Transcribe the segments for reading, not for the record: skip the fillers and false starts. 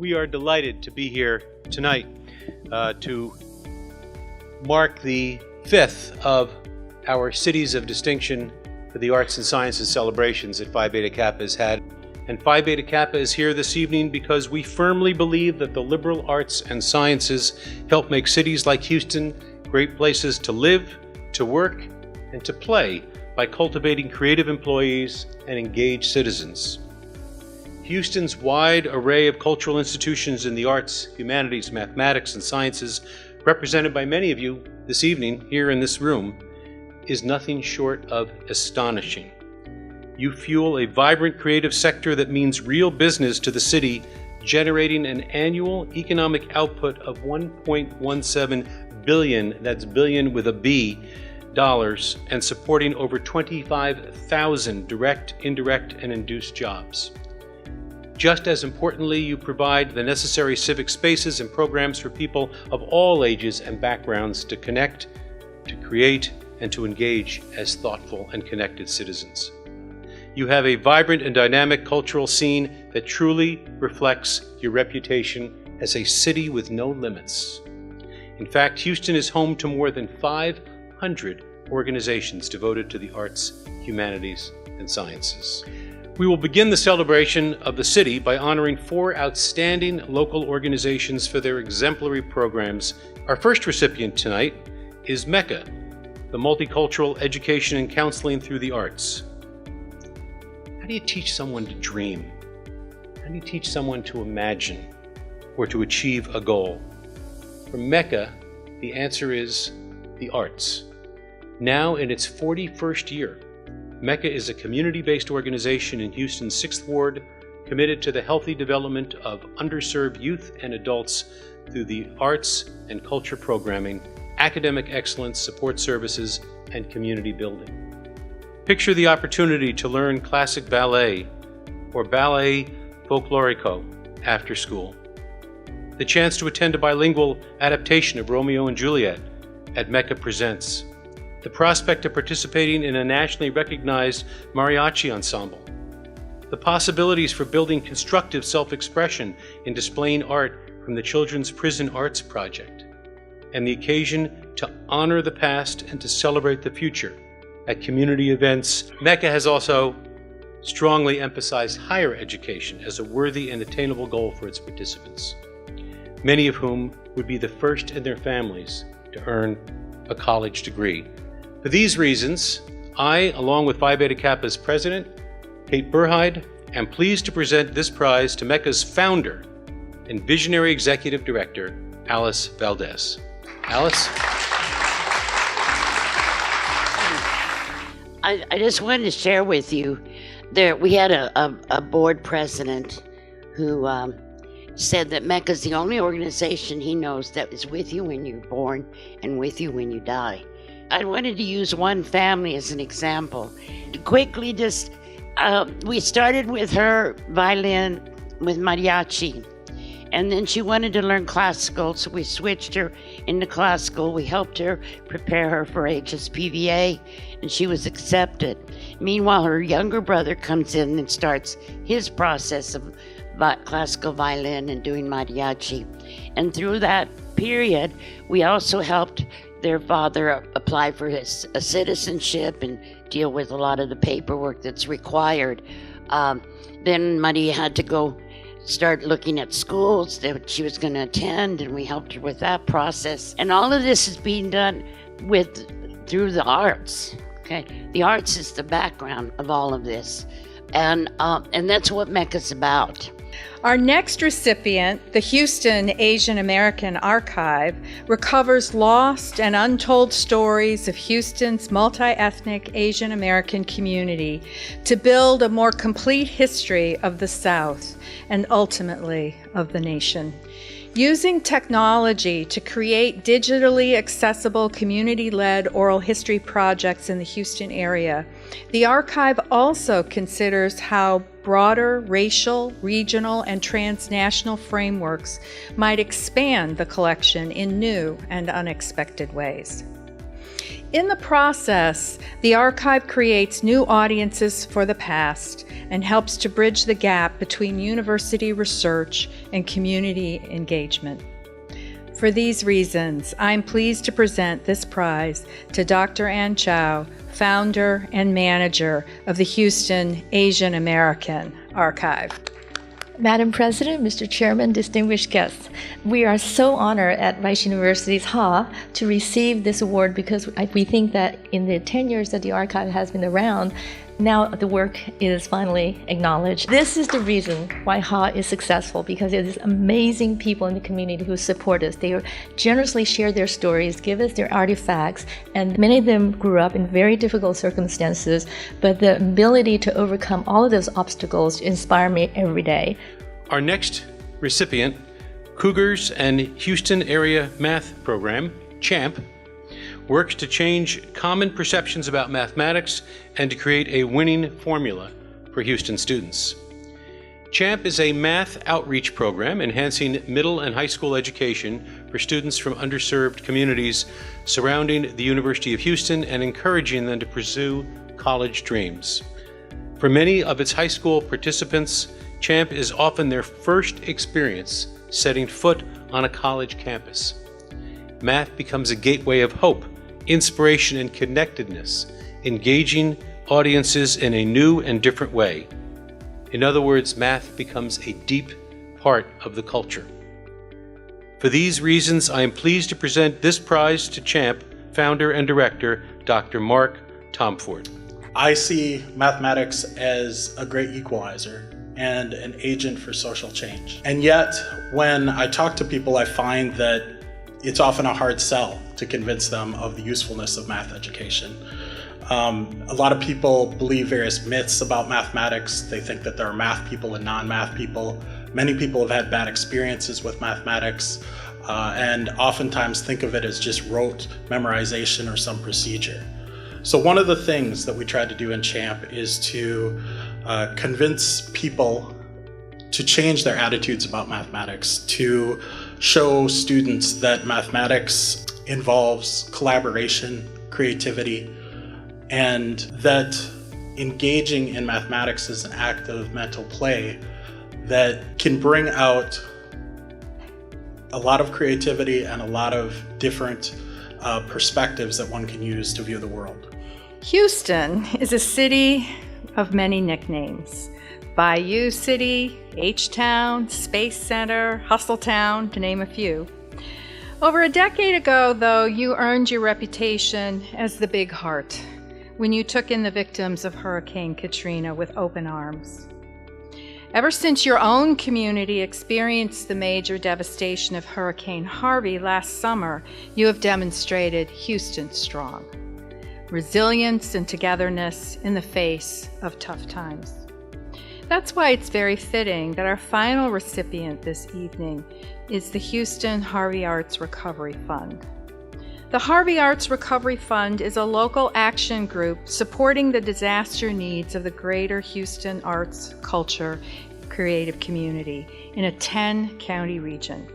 We are delighted to be here tonight to mark the 5th of our Cities of Distinction for the Arts and Sciences celebrations that Phi Beta Kappa has had. And Phi Beta Kappa is here this evening because we firmly believe that the liberal arts and sciences help make cities like Houston great places to live, to work, and to play by cultivating creative employees and engaged citizens. Houston's wide array of cultural institutions in the arts, humanities, mathematics, and sciences, represented by many of you this evening here in this room, is nothing short of astonishing. You fuel a vibrant creative sector that means real business to the city, generating an annual economic output of $1.17 billion, that's billion with a B, dollars, and supporting over 25,000 direct, indirect, and induced jobs. Just as importantly, you provide the necessary civic spaces and programs for people of all ages and backgrounds to connect, to create, and to engage as thoughtful and connected citizens. You have a vibrant and dynamic cultural scene that truly reflects your reputation as a city with no limits. In fact, Houston is home to more than 500 organizations devoted to the arts, humanities, and sciences. We will begin the celebration of the city by honoring 4 outstanding local organizations for their exemplary programs. Our first recipient tonight is MECA, the Multicultural Education and Counseling through the Arts. How do you teach someone to dream? How do you teach someone to imagine or to achieve a goal? For MECA, the answer is the arts. Now in its 41st year, MECA is a community-based organization in Houston's 6th Ward committed to the healthy development of underserved youth and adults through the arts and culture programming, academic excellence, support services, and community building. Picture the opportunity to learn classic ballet or ballet folklorico after school. The chance to attend a bilingual adaptation of Romeo and Juliet at MECA Presents. The prospect of participating in a nationally recognized mariachi ensemble. The possibilities for building constructive self-expression in displaying art from the Children's Prison Arts Project. And the occasion to honor the past and to celebrate the future at community events. MECA has also strongly emphasized higher education as a worthy and attainable goal for its participants, many of whom would be the first in their families to earn a college degree. For these reasons, I, along with Phi Beta Kappa's president, Kate Burhide, am pleased to present this prize to MECA's founder and visionary executive director, Alice Valdez. Alice? I just wanted to share with you, we had a board president who said that MECA is the only organization he knows that is with you when you're born and with you when you die. I wanted to use one family as an example. Quickly, we started with her violin with mariachi, and then she wanted to learn classical, so we switched her into classical. We helped her prepare her for HSPVA, and she was accepted. Meanwhile, her younger brother comes in and starts his process of classical violin and doing mariachi. And through that period, we also helped their father apply for his citizenship and deal with a lot of the paperwork that's required. Then Maria had to go start looking at schools that she was going to attend, and we helped her with that process. And all of this is being done through the arts. Okay, the arts is the background of all of this, and that's what MECA's about. Our next recipient, the Houston Asian American Archive, recovers lost and untold stories of Houston's multi-ethnic Asian American community to build a more complete history of the South and ultimately of the nation. Using technology to create digitally accessible community-led oral history projects in the Houston area, the archive also considers how broader racial, regional, and transnational frameworks might expand the collection in new and unexpected ways. In the process, the archive creates new audiences for the past and helps to bridge the gap between university research and community engagement. For these reasons, I'm pleased to present this prize to Dr. Ann Chow, founder and manager of the Houston Asian American Archive. Madam President, Mr. Chairman, distinguished guests, we are so honored at Rice University's HAAA to receive this award because we think that in the 10 years that the archive has been around, now the work is finally acknowledged. This is the reason why HAAA is successful, because it is amazing people in the community who support us. They generously share their stories, give us their artifacts, and many of them grew up in very difficult circumstances, but the ability to overcome all of those obstacles inspire me every day. Our next recipient, Cougars and Houston Area Math Program, CHAMP, works to change common perceptions about mathematics and to create a winning formula for Houston students. CHAMP is a math outreach program enhancing middle and high school education for students from underserved communities surrounding the University of Houston and encouraging them to pursue college dreams. For many of its high school participants, CHAMP is often their first experience setting foot on a college campus. Math becomes a gateway of hope, inspiration, and connectedness, engaging audiences in a new and different way. In other words, math becomes a deep part of the culture. For these reasons, I am pleased to present this prize to CHAMP founder and director, Dr. Mark Tomford. I see mathematics as a great equalizer and an agent for social change. And yet, when I talk to people, I find that it's often a hard sell to convince them of the usefulness of math education. A lot of people believe various myths about mathematics. They think that there are math people and non-math people. Many people have had bad experiences with mathematics and oftentimes think of it as just rote memorization or some procedure. So one of the things that we tried to do in CHAMP is to convince people to change their attitudes about mathematics, to show students that mathematics involves collaboration, creativity, and that engaging in mathematics is an act of mental play that can bring out a lot of creativity and a lot of different perspectives that one can use to view the world. Houston is a city of many nicknames. Bayou City, H-Town, Space Center, Hustle Town, to name a few. Over a decade ago, though, you earned your reputation as the Big Heart when you took in the victims of Hurricane Katrina with open arms. Ever since your own community experienced the major devastation of Hurricane Harvey last summer, you have demonstrated Houston strong. Resilience and togetherness in the face of tough times. That's why it's very fitting that our final recipient this evening is the Houston Harvey Arts Recovery Fund. The Harvey Arts Recovery Fund is a local action group supporting the disaster needs of the greater Houston arts, culture, creative community in a 10-county region.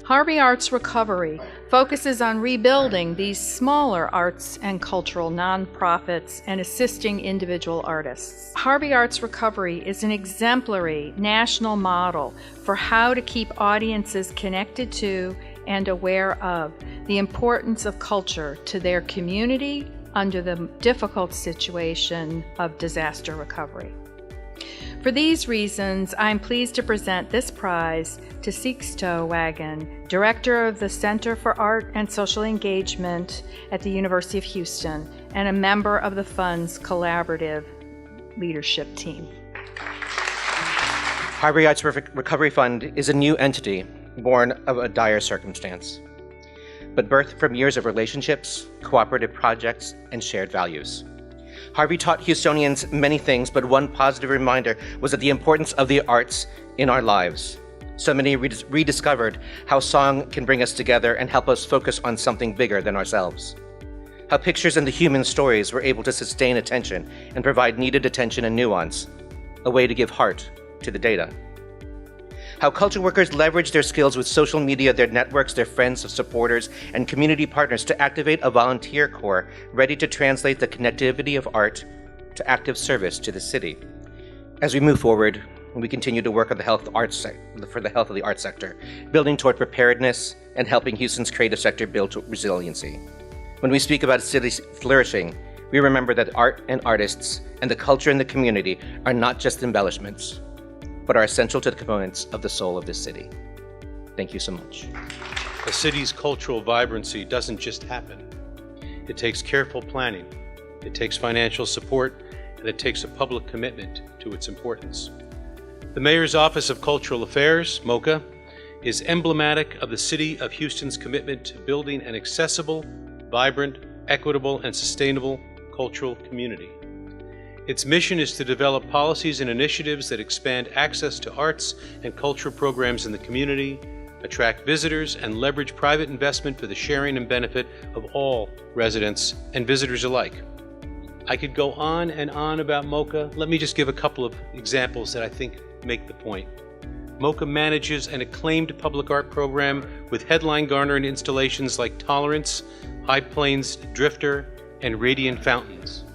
Harvey Arts Recovery focuses on rebuilding these smaller arts and cultural nonprofits and assisting individual artists. Harvey Arts Recovery is an exemplary national model for how to keep audiences connected to and aware of the importance of culture to their community under the difficult situation of disaster recovery. For these reasons, I'm pleased to present this prize to Sixto Wagon, Director of the Center for Art and Social Engagement at the University of Houston and a member of the Fund's collaborative leadership team. Harvey Arts Recovery Fund is a new entity born of a dire circumstance, but birthed from years of relationships, cooperative projects, and shared values. Harvey taught Houstonians many things, but one positive reminder was that the importance of the arts in our lives. So many rediscovered how song can bring us together and help us focus on something bigger than ourselves. How pictures and the human stories were able to sustain attention and provide needed attention and nuance, a way to give heart to the data. how culture workers leverage their skills with social media, their networks, their friends, supporters, and community partners to activate a volunteer corps ready to translate the connectivity of art to active service to the city. As we move forward, we continue to work on the health for the health of the arts sector, building toward preparedness and helping Houston's creative sector build resiliency. When we speak about a city's flourishing, we remember that art and artists and the culture in the community are not just embellishments, but are essential to the components of the soul of this city. Thank you so much. A city's cultural vibrancy doesn't just happen. It takes careful planning, it takes financial support, and it takes a public commitment to its importance. The Mayor's Office of Cultural Affairs, MOCA, is emblematic of the City of Houston's commitment to building an accessible, vibrant, equitable, and sustainable cultural community. Its mission is to develop policies and initiatives that expand access to arts and cultural programs in the community, attract visitors, and leverage private investment for the sharing and benefit of all residents and visitors alike. I could go on and on about MOCA. Let me just give a couple of examples that I think make the point. MOCA manages an acclaimed public art program with headline-garnering installations like Tolerance, High Plains Drifter, and Radiant Fountains.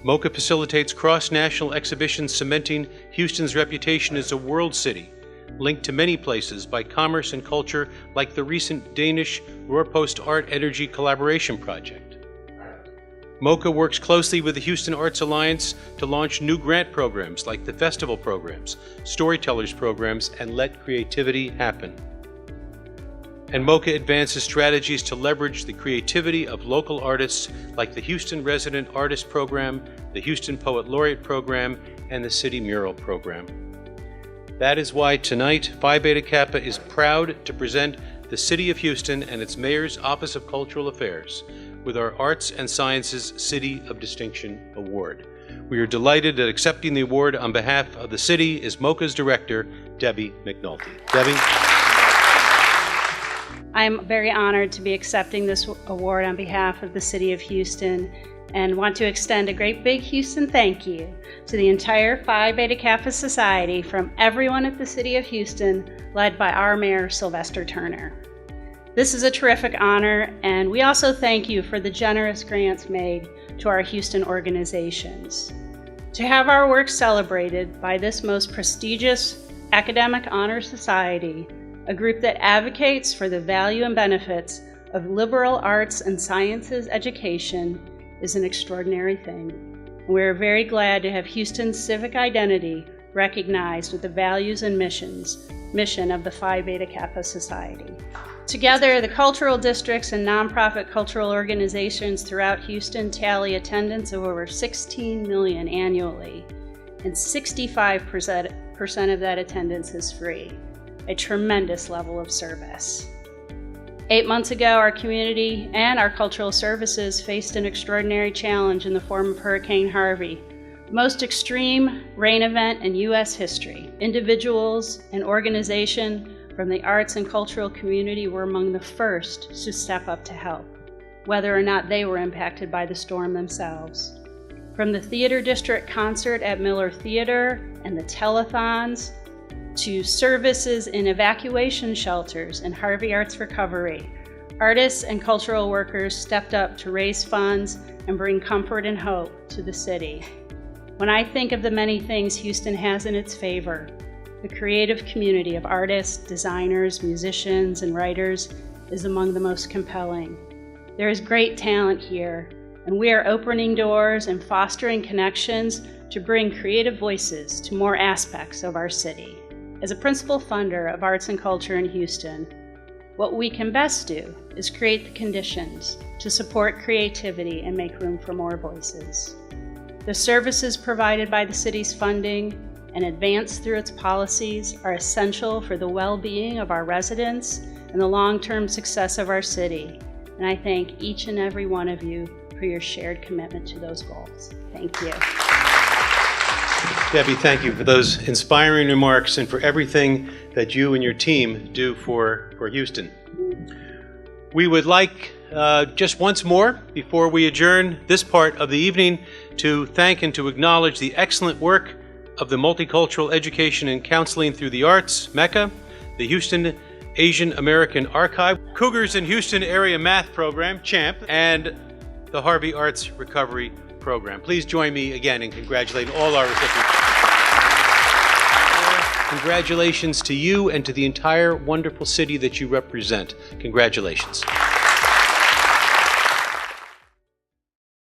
MOCA facilitates cross-national exhibitions cementing Houston's reputation as a world city, linked to many places by commerce and culture like the recent Danish Rorpost Art Energy Collaboration Project. MOCA works closely with the Houston Arts Alliance to launch new grant programs like the festival programs, storytellers programs, and Let Creativity Happen. And MOCA advances strategies to leverage the creativity of local artists like the Houston Resident Artist Program, the Houston Poet Laureate Program, and the City Mural Program. That is why tonight, Phi Beta Kappa is proud to present the City of Houston and its Mayor's Office of Cultural Affairs with our Arts and Sciences City of Distinction Award. We are delighted that accepting the award on behalf of the city is MOCA's director, Debbie McNulty. Debbie? I'm very honored to be accepting this award on behalf of the City of Houston and want to extend a great big Houston thank you to the entire Phi Beta Kappa Society from everyone at the City of Houston, led by our Mayor, Sylvester Turner. This is a terrific honor, and we also thank you for the generous grants made to our Houston organizations. To have our work celebrated by this most prestigious academic honor society, a group that advocates for the value and benefits of liberal arts and sciences education, is an extraordinary thing. We are very glad to have Houston's civic identity recognized with the values and mission of the Phi Beta Kappa Society. Together, the cultural districts and nonprofit cultural organizations throughout Houston tally attendance of over 16 million annually, and 65% of that attendance is free. A tremendous level of service. 8 months ago, our community and our cultural services faced an extraordinary challenge in the form of Hurricane Harvey, the most extreme rain event in U.S. history. Individuals and organizations from the arts and cultural community were among the first to step up to help, whether or not they were impacted by the storm themselves. From the Theater District concert at Miller Theater and the telethons, to services in evacuation shelters and Harvey Arts Recovery, artists and cultural workers stepped up to raise funds and bring comfort and hope to the city. When I think of the many things Houston has in its favor, the creative community of artists, designers, musicians, and writers is among the most compelling. There is great talent here, and we are opening doors and fostering connections to bring creative voices to more aspects of our city. As a principal funder of arts and culture in Houston, what we can best do is create the conditions to support creativity and make room for more voices. The services provided by the city's funding and advanced through its policies are essential for the well-being of our residents and the long-term success of our city. And I thank each and every one of you for your shared commitment to those goals. Thank you. Debbie, thank you for those inspiring remarks and for everything that you and your team do for Houston. We would like just once more, before we adjourn this part of the evening, to thank and to acknowledge the excellent work of the Multicultural Education and Counseling through the Arts, MECA, the Houston Asian American Archive, Cougars in Houston Area Math Program, CHAMP, and the Harvey Arts Recovery Program. Please join me again in congratulating all our recipients. Congratulations to you and to the entire wonderful city that you represent. Congratulations.